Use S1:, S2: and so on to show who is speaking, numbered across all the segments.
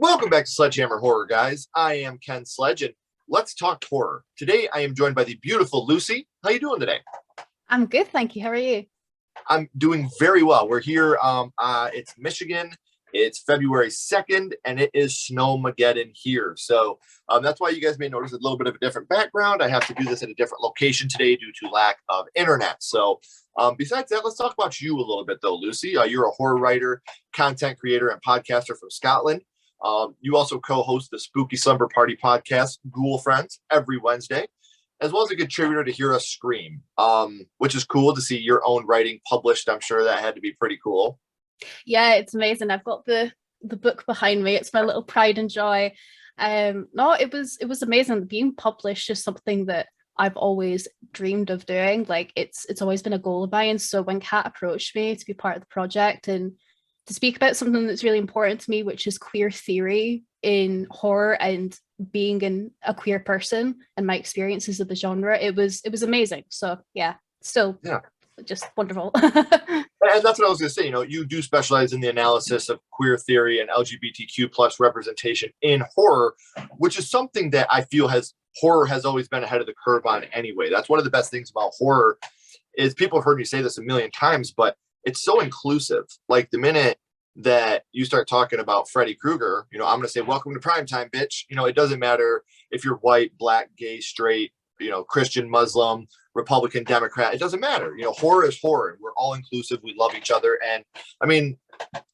S1: Welcome back to Sledgehammer Horror, guys. I am Ken Sledge, and let's talk horror. Today, I am joined by the beautiful Lucy. How you doing today?
S2: I'm good, thank you. How are you?
S1: I'm doing very well. We're here. It's Michigan. It's February 2nd, and it is Snowmageddon here. So that's why you guys may notice a little bit of a different background. I have to do this at a different location today due to lack of internet. So besides that, let's talk about you a little bit, though, Lucy. You're a horror writer, content creator, and podcaster from Scotland. You also co-host the Spooky Slumber Party podcast, Ghoulfriends, every Wednesday, as well as a contributor to Hear Us Scream, which is cool to see your own writing published. I'm sure that had to be pretty cool.
S2: Yeah, it's amazing. I've got the book behind me. It's my little pride and joy. No, it was amazing. Being published is something that I've always dreamed of doing. Like it's always been a goal of mine. So when Kat approached me to be part of the project and to speak about something that's really important to me, which is queer theory in horror and being a queer person and my experiences of the genre, it was amazing. So yeah, still just wonderful.
S1: And that's what I was going to say. You do specialize in the analysis of queer theory and LGBTQ plus representation in horror, which is something that I feel horror has always been ahead of the curve on anyway. That's one of the best things about horror is people have heard me say this a million times, but it's so inclusive. Like the minute that you start talking about Freddy Krueger, I'm going to say, welcome to primetime, bitch. It doesn't matter if you're white, black, gay, straight, Christian, Muslim, Republican, Democrat. It doesn't matter. Horror is horror. We're all inclusive. We love each other. And I mean,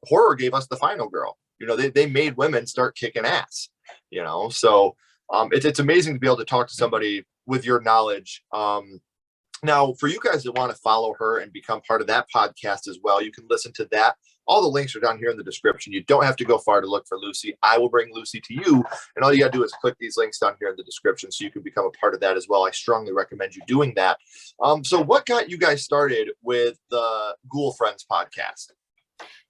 S1: horror gave us the final girl. They made women start kicking ass, so it's amazing to be able to talk to somebody with your knowledge. Now, for you guys that want to follow her and become part of that podcast as well, you can listen to that. All the links are down here in the description. You don't have to go far to look for Lucy. I will bring Lucy to you. And all you got to do is click these links down here in the description so you can become a part of that as well. I strongly recommend you doing that. So what got you guys started with the Ghoulfriends podcast?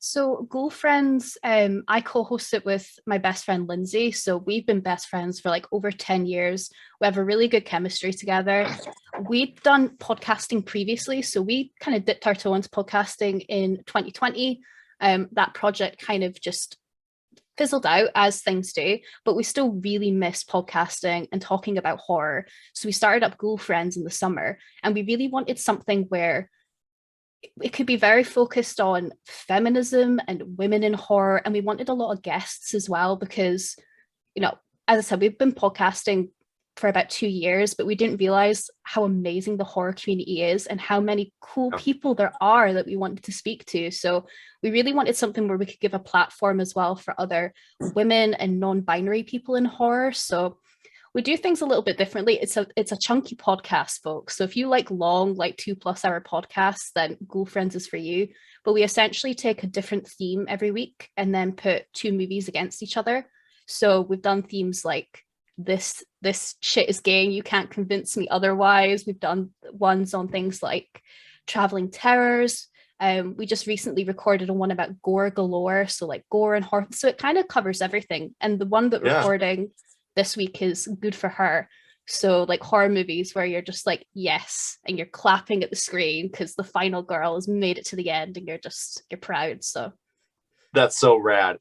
S2: So Ghoulfriends, I co-host it with my best friend Lindsay. So we've been best friends for like over 10 years. We have a really good chemistry together. We'd done podcasting previously, so we kind of dipped our toe into podcasting in 2020. That project kind of just fizzled out as things do, but we still really miss podcasting and talking about horror. So we started up Ghoulfriends in the summer, and we really wanted something where it could be very focused on feminism and women in horror. And we wanted a lot of guests as well, because, as I said, we've been podcasting for about 2 years, but we didn't realize how amazing the horror community is and how many cool people there are that we wanted to speak to. So we really wanted something where we could give a platform as well for other women and non-binary people in horror. So we do things a little bit differently. It's a chunky podcast, folks. So if you like long, like 2+ hour podcasts, then Ghoulfriends is for you. But we essentially take a different theme every week and then put 2 movies against each other. So we've done themes like this shit is gay, you can't convince me otherwise. We've done ones on things like traveling terrors. We just recently recorded one about gore galore, so like gore and horror. So it kind of covers everything. And the one that we're recording this week is Good for Her. So like horror movies where you're just like, yes, and you're clapping at the screen because the final girl has made it to the end and you're proud. So
S1: that's so rad.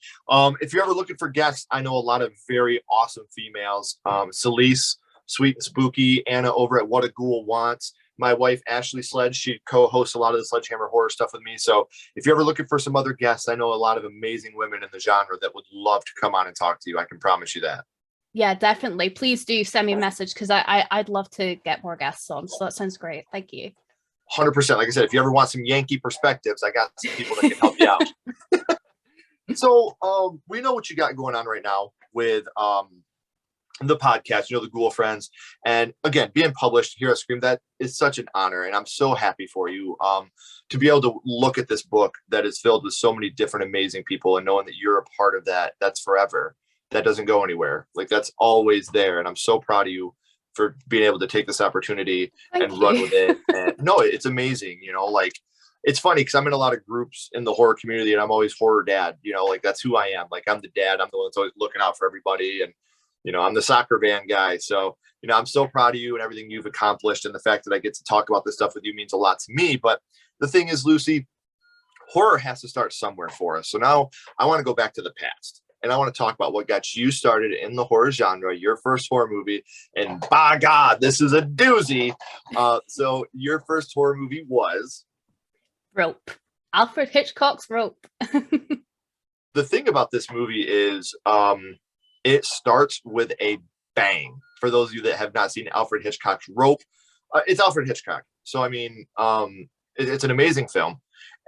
S1: If you're ever looking for guests, I know a lot of very awesome females. Celise, Sweet and Spooky, Anna over at What a Ghoul Wants. My wife, Ashley Sledge, she co-hosts a lot of the Sledgehammer horror stuff with me. So if you're ever looking for some other guests, I know a lot of amazing women in the genre that would love to come on and talk to you. I can promise you that.
S2: Yeah, definitely. Please do send me a message because I'd love to get more guests on. So that sounds great. Thank you.
S1: 100%. Like I said, if you ever want some Yankee perspectives, I got some people that can help you out. So we know what you got going on right now with the podcast, the Ghoulfriends. And again, being published, Hear Us Scream, that is such an honor. And I'm so happy for you to be able to look at this book that is filled with so many different amazing people and knowing that you're a part of that. That's forever. That doesn't go anywhere. Like that's always there. And I'm so proud of you for being able to take this opportunity and run with it. And no, it's amazing. It's funny because I'm in a lot of groups in the horror community and I'm always horror dad, like that's who I am. Like I'm the dad. I'm the one that's always looking out for everybody. And, I'm the soccer van guy. So, I'm so proud of you and everything you've accomplished. And the fact that I get to talk about this stuff with you means a lot to me. But the thing is, Lucy, horror has to start somewhere for us. So now I want to go back to the past. and I want to talk about what got you started in the horror genre, your first horror movie. And by God, this is a doozy. So your first horror movie was?
S2: Rope. Alfred Hitchcock's Rope.
S1: The thing about this movie is it starts with a bang. For those of you that have not seen Alfred Hitchcock's Rope, it's Alfred Hitchcock. So, I mean, it's an amazing film,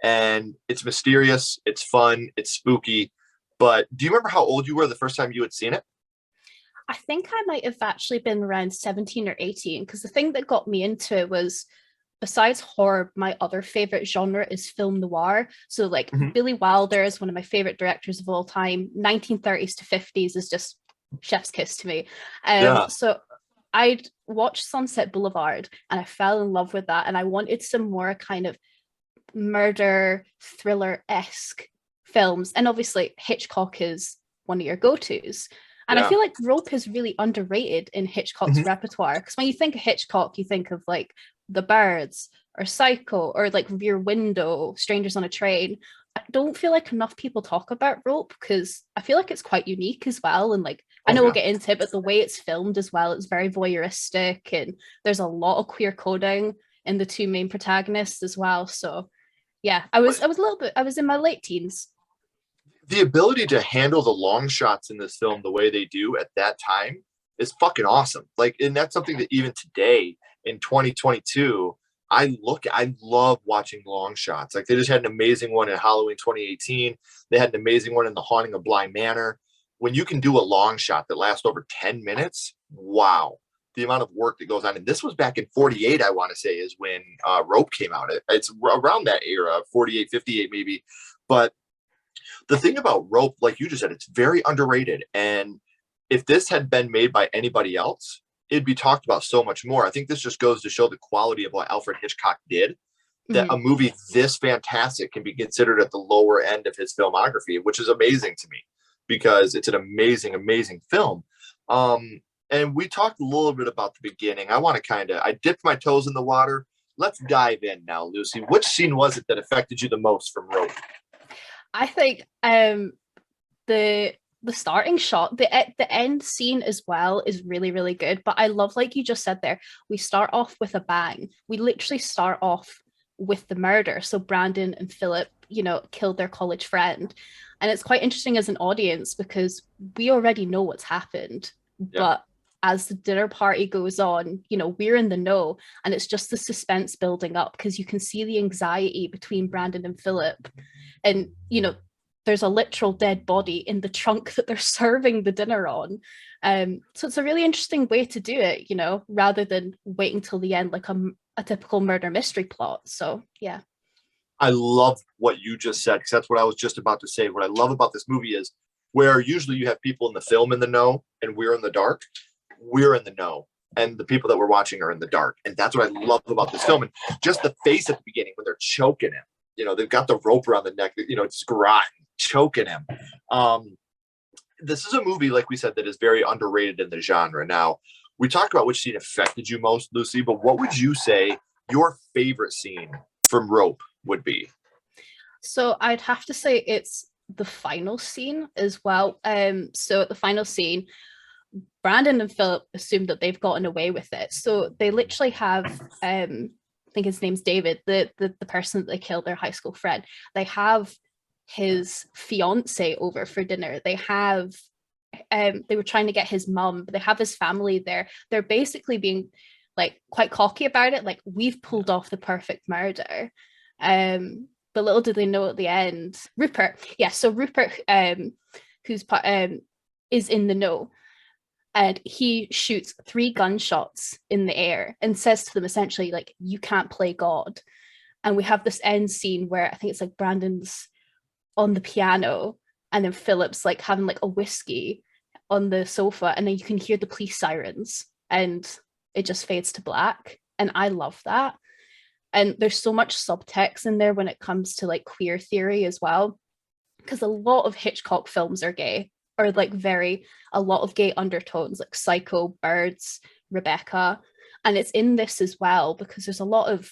S1: and it's mysterious, it's fun, it's spooky. But do you remember how old you were the first time you had seen it?
S2: I think I might have actually been around 17 or 18, because the thing that got me into it was, besides horror, my other favorite genre is film noir. So like Billy Wilder is one of my favorite directors of all time. 1930s to 50s is just chef's kiss to me. So I'd watched Sunset Boulevard and I fell in love with that. And I wanted some more kind of murder thriller-esque films. And obviously Hitchcock is one of your go-tos. And I feel like Rope is really underrated in Hitchcock's repertoire. Because when you think of Hitchcock, you think of like The Birds or Psycho or like Rear Window, Strangers on a Train. I don't feel like enough people talk about Rope because I feel like it's quite unique as well. And like, I know we'll get into it, but the way it's filmed as well, it's very voyeuristic and there's a lot of queer coding in the two main protagonists as well. So yeah, I was in my late teens.
S1: The ability to handle the long shots in this film the way they do at that time is fucking awesome. Like, and that's something that even today in 2022, I love watching long shots. Like, they just had an amazing one in Halloween 2018. They had an amazing one in The Haunting of Bly Manor. When you can do a long shot that lasts over 10 minutes, wow, the amount of work that goes on. And this was back in 48, I want to say, is when Rope came out. It's around that era, 48, 58 maybe. But the thing about Rope, like you just said, it's very underrated. And if this had been made by anybody else, it'd be talked about so much more. I think this just goes to show the quality of what Alfred Hitchcock did, that a movie this fantastic can be considered at the lower end of his filmography, which is amazing to me because it's an amazing, amazing film. And we talked a little bit about the beginning. I dipped my toes in the water. Let's dive in now, Lucy. Which scene was it that affected you the most from Rope?
S2: I think the starting shot, the end scene as well is really, really good. But I love, like you just said there, we start off with a bang. We literally start off with the murder. So Brandon and Philip, killed their college friend. And it's quite interesting as an audience because we already know what's happened. Yeah. But as the dinner party goes on, we're in the know. And it's just the suspense building up because you can see the anxiety between Brandon and Philip. And, there's a literal dead body in the trunk that they're serving the dinner on. So it's a really interesting way to do it, rather than waiting till the end like a typical murder mystery plot. So, yeah.
S1: I love what you just said because that's what I was just about to say. What I love about this movie is where usually you have people in the film in the know and we're in the dark. We're in the know. And the people that we're watching are in the dark. And that's what I love about this film. And just the face at the beginning when they're choking him, they've got the rope around the neck, it's rotten, choking him. This is a movie, like we said, that is very underrated in the genre. Now, we talked about which scene affected you most, Lucy, but what would you say your favorite scene from Rope would be?
S2: So I'd have to say it's the final scene as well. So at the final scene, Brandon and Philip assume that they've gotten away with it. So they literally have, I think his name's David, the person that they killed, their high school friend. They have his fiance over for dinner. They have, they were trying to get his mum, but they have his family there. They're basically being like quite cocky about it. Like, we've pulled off the perfect murder. But little did they know at the end, Rupert. Yeah, so Rupert, who's is in the know. And he shoots 3 gunshots in the air and says to them essentially, like, you can't play God. And we have this end scene where I think it's like Brandon's on the piano and then Philip's like having like a whiskey on the sofa, and then you can hear the police sirens and it just fades to black. And I love that. And there's so much subtext in there when it comes to like queer theory as well, because a lot of Hitchcock films are gay, or like a lot of gay undertones, like Psycho, Birds, Rebecca. And it's in this as well because there's a lot of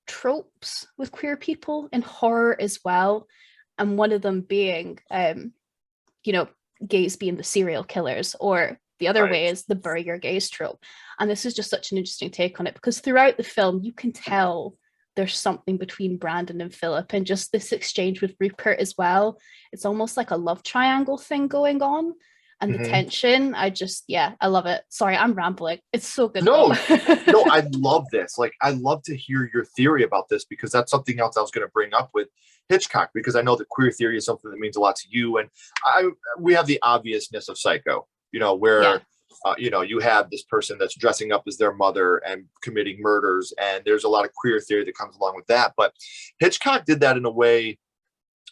S2: tropes with queer people in horror as well. And one of them being, gays being the serial killers, or the other
S1: Right.
S2: way is the bury your gays trope. And this is just such an interesting take on it, because throughout the film you can tell there's something between Brandon and Philip, and just this exchange with Rupert as well. It's almost like a love triangle thing going on. And the
S1: Mhm.
S2: tension, yeah, I love it. Sorry, I'm rambling. It's so good though.
S1: No, no, I love this. Like, I love to hear your theory about this, because that's something else I was going to bring up with Hitchcock, because I know that queer theory is something that means a lot to you. And we have the obviousness of Psycho,
S2: Yeah.
S1: where, you have this person that's dressing up as their mother and committing murders. And there's a lot of queer theory that comes along with that. But Hitchcock did that in a way,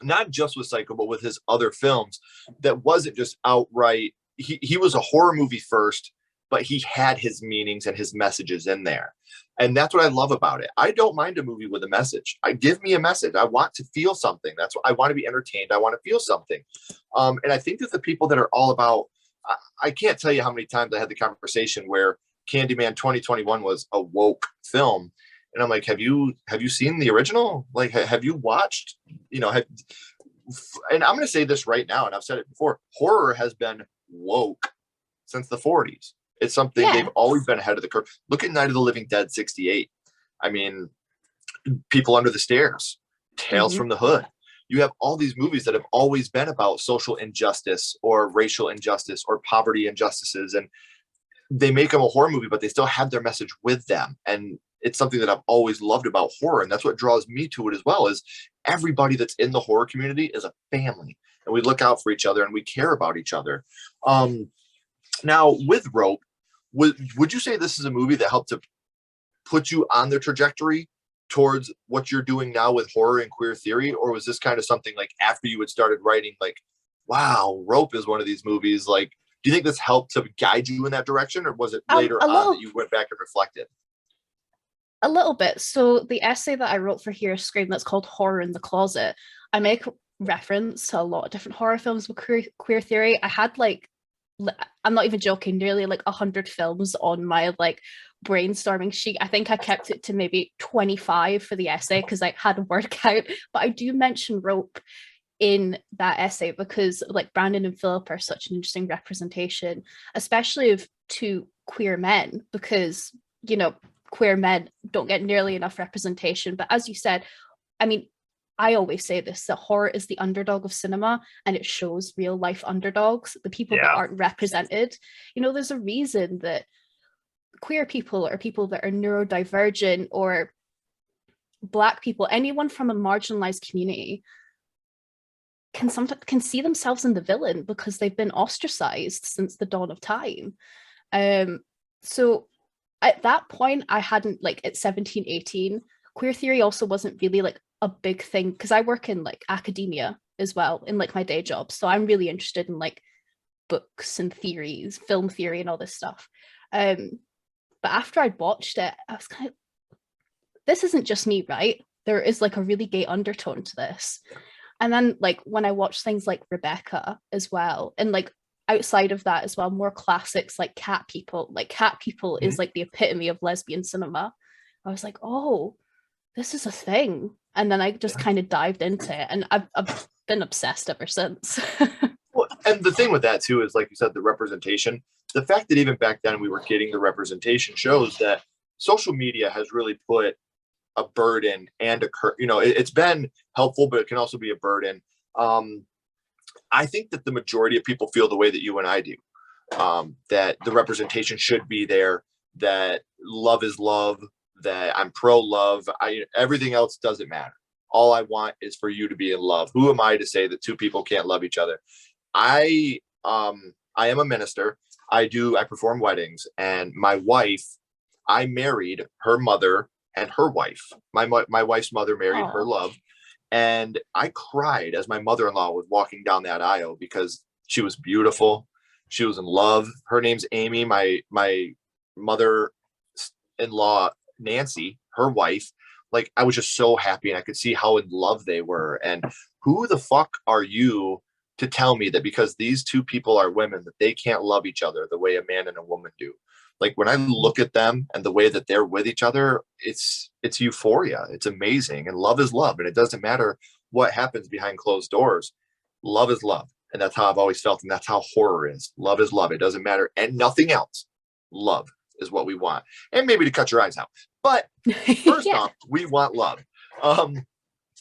S1: not just with Psycho, but with his other films, that wasn't just outright. He was a horror movie first, but he had his meanings and his messages in there. And that's what I love about it. I don't mind a movie with a message. I give me a message. I want to feel something. That's what I want to be entertained. I want to feel something. And I think that the people that are all about, I can't tell you how many times I had the conversation where Candyman 2021 was a woke film. And I'm like, have you seen the original? Like, have you watched, and I'm going to say this right now, and I've said it before, horror has been woke since the 40s. It's something they've
S2: Yeah.
S1: always been ahead of the curve. Look at Night of the Living Dead 68. I mean, People Under the Stairs, Tales
S2: Mm-hmm.
S1: from the Hood. You have all these movies that have always been about social injustice or racial injustice or poverty injustices. And they make them a horror movie, but they still have their message with them. And it's something that I've always loved about horror. And that's what draws me to it as well, is everybody that's in the horror community is a family, and we look out for each other and we care about each other. Now with Rope, would you say this is a movie that helped to put you on the trajectory towards what you're doing now with horror and queer theory? Or was this kind of something like after you had started writing, like, wow, Rope is one of these movies? Like, do you think this helped to guide you in that direction, or was it later
S2: A
S1: on that
S2: little,
S1: you went back and reflected?
S2: a little bit. So the essay that I wrote for Here Scream, that's called Horror in the Closet, I make reference to a lot of different horror films with queer theory. I had like, I'm not even joking, nearly like 100 films on my like brainstorming sheet. I think I kept it to maybe 25 for the essay because I had a word count. But I do mention Rope in that essay because like Brandon and Philip are such an interesting representation, especially of two queer men, because queer men don't get nearly enough representation. But as you said, I mean, I always say this, that horror is the underdog of cinema, and it shows real life underdogs, the people that
S1: Yeah.
S2: aren't represented. There's a reason that queer people or people that are neurodivergent or Black people, anyone from a marginalized community, can see themselves in the villain because they've been ostracized since the dawn of time. So at that point, I hadn't, like, at 17, 18, queer theory also wasn't really like a big thing because I work in like academia as well in like my day job. So I'm really interested in like books and theories, film theory and all this stuff. But after I'd watched it, I was kind of, this isn't just me, right? There is like a really gay undertone to this. And then like when I watched things like Rebecca as well, and like outside of that as well, more classics like Cat People. Like Cat People is like the epitome of lesbian cinema. I was like, oh, this is a thing. And then I just kind of dived into it, and I've been obsessed ever since.
S1: Well, and the thing with that too is, like you said, the representation. The fact that even back then we were getting the representation shows that social media has really put a burden and it's been helpful, but it can also be a burden. I think that the majority of people feel the way that you and I do, that the representation should be there, that love is love, that I'm pro love. Everything else doesn't matter. All I want is for you to be in love. Who am I to say that two people can't love each other? I am a minister. I perform weddings, and my wife, I married her mother and her wife. My wife's mother married her
S2: Oh,
S1: love, and I cried as my mother-in-law was walking down that aisle because she was beautiful. She was in love. Her name's Amy. My mother-in-law, Nancy, her wife. Like, I was just so happy, and I could see how in love they were. And who the fuck are you to tell me that because these two people are women that they can't love each other the way a man and a woman do? Like, when I look at them and the way that they're with each other, it's euphoria. It's amazing. And love is love. And it doesn't matter what happens behind closed doors. Love is love. And that's how I've always felt. And that's how horror is. Love is love. It doesn't matter. And nothing else. Love is what we want. And maybe to cut your eyes out. But first
S2: Yeah.
S1: off, we want love.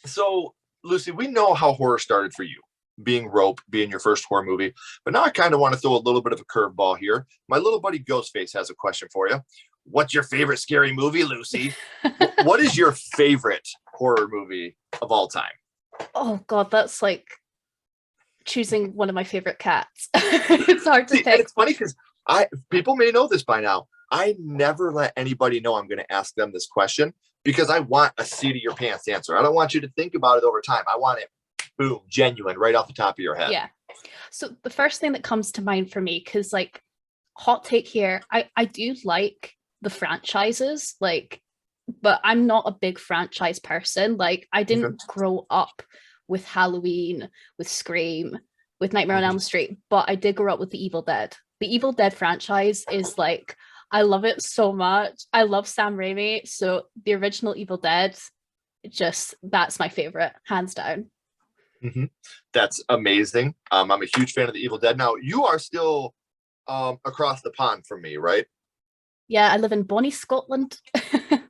S1: So, Lucy, we know how horror started for you, being Rope, being your first horror movie. But now I kind of want to throw a little bit of a curveball here. My little buddy Ghostface has a question for you. What's your favorite scary movie, Lucy? What is your favorite horror movie of all time?
S2: Oh God, that's like choosing one of my favorite cats. It's hard to
S1: See,
S2: pick.
S1: and it's funny because people may know this by now. I never let anybody know I'm going to ask them this question because I want a seat of your pants answer. I don't want you to think about it over time. I want it, boom, genuine, right off the top of your head.
S2: Yeah. So the first thing that comes to mind for me, because like hot take here, I do like the franchises, like, but I'm not a big franchise person. Like I didn't grow up with Halloween, with Scream, with Nightmare on Elm Street, but I did grow up with the Evil Dead. The Evil Dead franchise is like, I love it so much. I love Sam Raimi. So the original Evil Dead, that's my favorite, hands down.
S1: That's amazing. I'm a huge fan of the Evil Dead. Now, you are still across the pond from me, right?
S2: Yeah, I live in Bonnie, Scotland.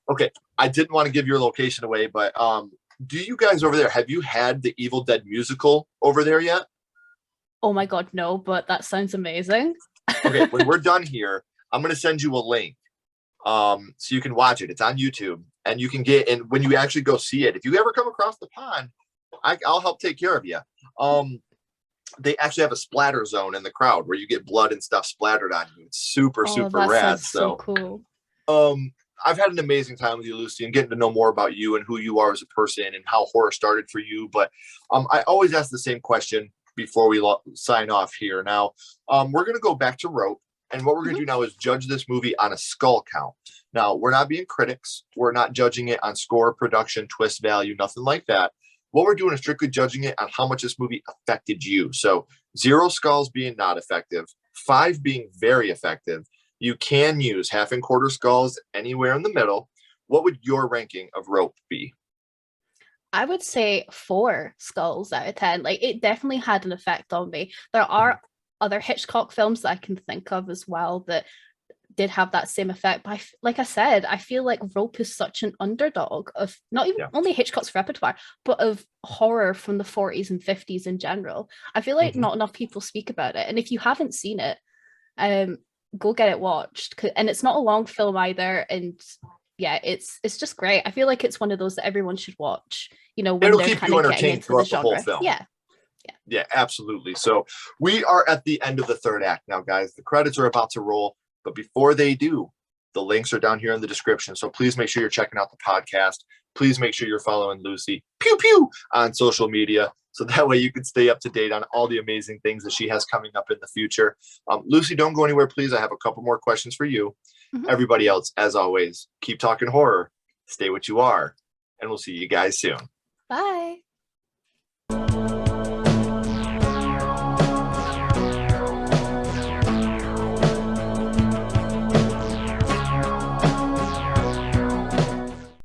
S1: Okay. I didn't want to give your location away, but do you guys over there, have you had the Evil Dead musical over there yet?
S2: Oh my God, no, but that sounds amazing.
S1: Okay, when we're done here, I'm going to send you a link so you can watch it. It's on YouTube and you can get, and when you actually go see it, if you ever come across the pond, I'll help take care of you. They actually have a splatter zone in the crowd where you get blood and stuff splattered on you. It's super
S2: That
S1: rad.
S2: sounds so cool.
S1: I've had an amazing time with you, Lucy, and getting to know more about you and who you are as a person and how horror started for you. But I always ask the same question before we sign off here. Now, we're going to go back to Rope. And what we're going to do now is judge this movie on a skull count. Now, we're not being critics. We're not judging it on score, production, twist value, nothing like that. What we're doing is strictly judging it on how much this movie affected you. So 0 skulls being not effective, 5 being very effective. You can use half and quarter skulls anywhere in the middle. What would your ranking of Rope be?
S2: I would say 4 skulls out of 10. Like it definitely had an effect on me. There are other Hitchcock films that I can think of as well that did have that same effect. But like I said, I feel like Rope is such an underdog of not even only Hitchcock's repertoire, but of horror from the 40s and 50s in general. I feel like not enough people speak about it. And if you haven't seen it, go get it watched. And it's not a long film either. And yeah, it's just great. I feel like it's one of those that everyone should watch, you know, when
S1: It'll
S2: they're
S1: keep
S2: kind
S1: you
S2: of getting
S1: entertained
S2: into the
S1: throughout the whole
S2: genre.
S1: film.
S2: Yeah.
S1: Yeah, absolutely. So we are at the end of the third act now, guys. The credits are about to roll, but before they do, the links are down here in the description. So please make sure you're checking out the podcast. Please make sure you're following Lucy Pew Pew on social media. So that way you can stay up to date on all the amazing things that she has coming up in the future. Lucy, don't go anywhere, please. I have a couple more questions for you. Everybody else, as always, keep talking horror, stay what you are, and we'll see you guys soon.
S2: Bye.